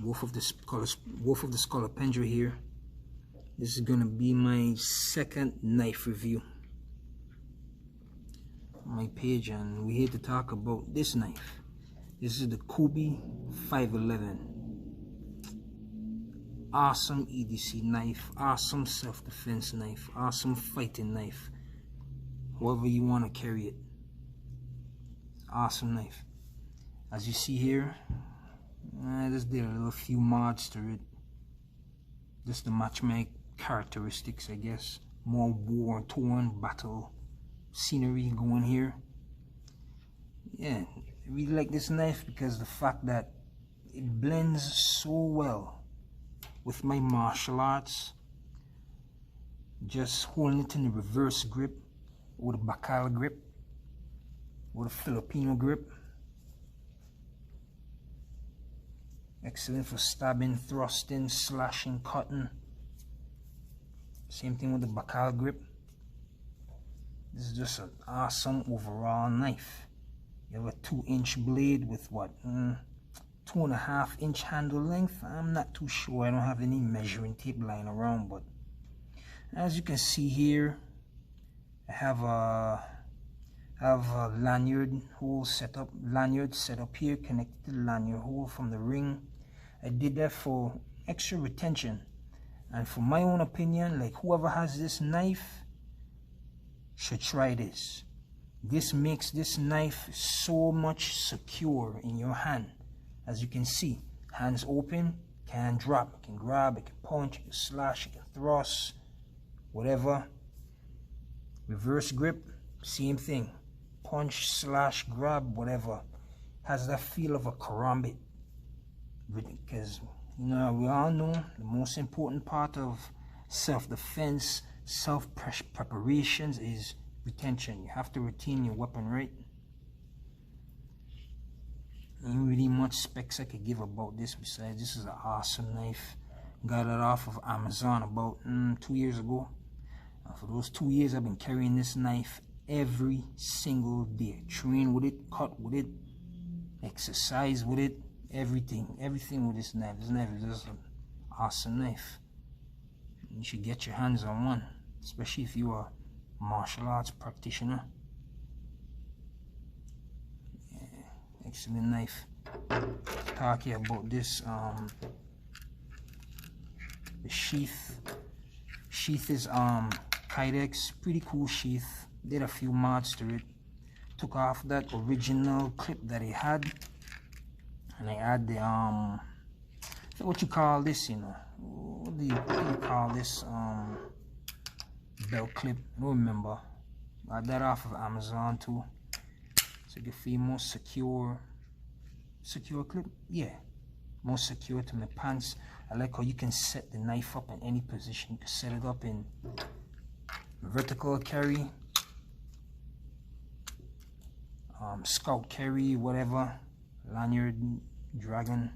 Wolf of the Scolopendra here. This is gonna be my second knife review on my page, and we're here to talk about this knife. This is the Kubey 511. Awesome EDC knife, awesome self-defense knife, awesome fighting knife. However you want to carry it. Awesome knife. As you see here, I just did a little few mods to it. Just to match my characteristics, I guess. More war-torn battle scenery going here. Yeah, I really like this knife because the fact that it blends so well with my martial arts. Just holding it in the reverse grip, or the Bacal grip, or the Filipino grip. Excellent for stabbing, thrusting, slashing, cutting. Same thing with the Bacal grip. This is just an awesome overall knife. You have a 2-inch blade with what? 2.5-inch handle length. I'm not too sure. I don't have any measuring tape lying around, but as you can see here, I have a lanyard hole set up. Lanyard set up here, connected to the lanyard hole from the ring. I did that for extra retention, and for my own opinion, like whoever has this knife should try this. This makes this knife so much secure in your hand. As you can see, hands open, can drop, it can grab, it can punch, it can slash, it can thrust, whatever. Reverse grip, same thing. Punch, slash, grab, whatever. Has that feel of a karambit. Because, you know, we all know the most important part of self-defense, self-preparations is retention. You have to retain your weapon, right? Ain't really much specs I could give about this besides this is an awesome knife. Got it off of Amazon about 2 years ago. For those 2 years I've been carrying this knife every single day. Train with it, cut with it, exercise with it, everything with this knife. This knife is just an awesome knife. You should get your hands on one, especially if you are a martial arts practitioner. Excellent knife. Talk here about this. The sheath. Sheath is Kydex. Pretty cool sheath. Did a few mods to it. Took off that original clip that it had, and I add the what you call this, you know? What do you call this? Belt clip. I don't remember. I got that off of Amazon too. So you can feel more secure clip. Yeah, more secure to my pants. I like how you can set the knife up in any position. You can set it up in vertical carry, scout carry, whatever, lanyard, dragon.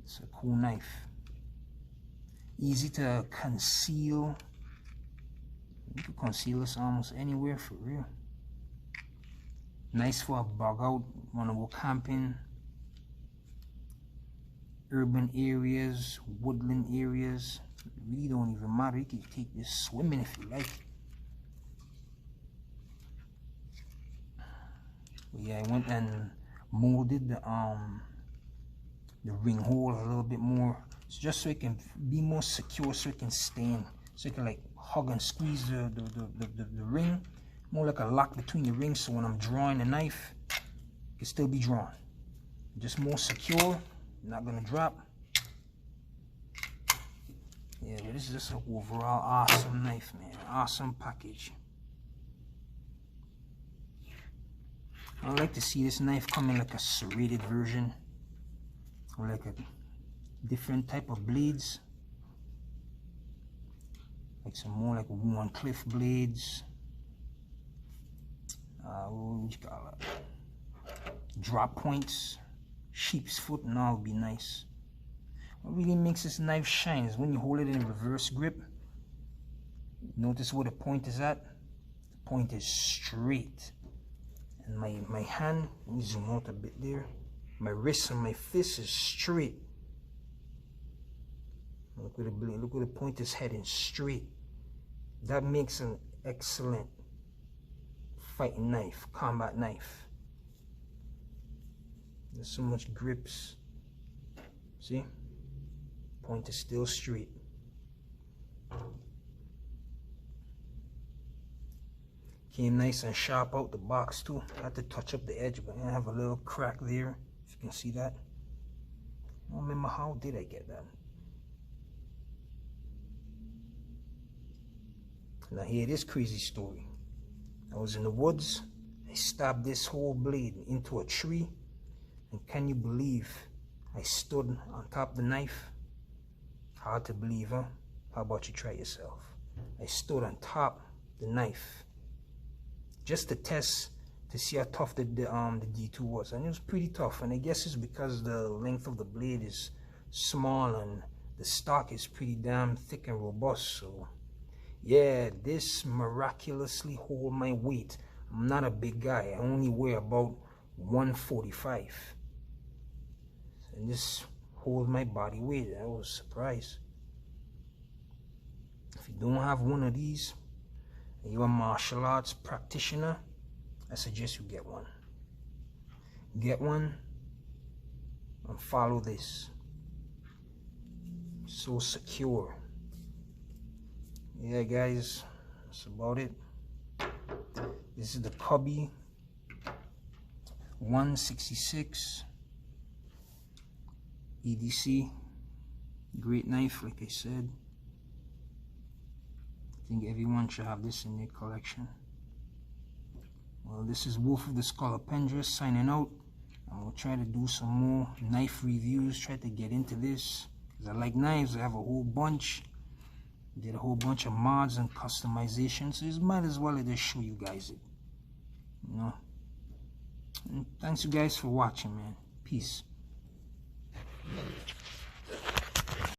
It's a cool knife. Easy to conceal. You can conceal this almost anywhere for real. Nice for a bug out, wanna go camping, urban areas, woodland areas. It really don't even matter. You can take this swimming if you like. But yeah, I went and molded the ring hole a little bit more, just so it can be more secure, so it can stand, so it can like hug and squeeze the ring. More like a lock between the rings, so when I'm drawing the knife, it can still be drawn. Just more secure, not gonna drop. Yeah, this is just an overall awesome knife, man. Awesome package. I like to see this knife come in like a serrated version, or like a different type of blades, like some more like One Cliff blades. What you call it? Drop points, sheep's foot, and all would be nice. What really makes this knife shine is when you hold it in reverse grip. Notice where the point is at. The point is straight. And my hand, let me zoom out a bit there. My wrist and my fist is straight. Look where the blade, look where the point is heading, straight. That makes an excellent fighting knife, combat knife. There's so much grips. See? Point is still straight. Came nice and sharp out the box too. I had to touch up the edge, but I have a little crack there. If you can see that. I don't remember how did I get that. Now here this crazy story. I was in the woods. I stabbed this whole blade into a tree. And can you believe I stood on top of the knife? Hard to believe, huh? How about you try yourself? I stood on top of the knife just to test to see how tough the D2 was, and it was pretty tough. And I guess it's because the length of the blade is small and the stock is pretty damn thick and robust. So yeah, this miraculously hold my weight. I'm not a big guy. I only weigh about 145. And this hold my body weight. I was surprised. If you don't have one of these and you're a martial arts practitioner, I suggest you get one. Get one and follow this. So secure. Yeah guys, that's about it. This is the Kubey ku166 EDC. Great knife, like I said. I think everyone should have this in their collection. Well, this is Wolf of the Scolopendrous signing out. I'm going to try to do some more knife reviews, try to get into this, because I like knives. I have a whole bunch. Did a whole bunch of mods and customizations, so it might as well just show you guys it. You know? And thanks you guys for watching, man. Peace.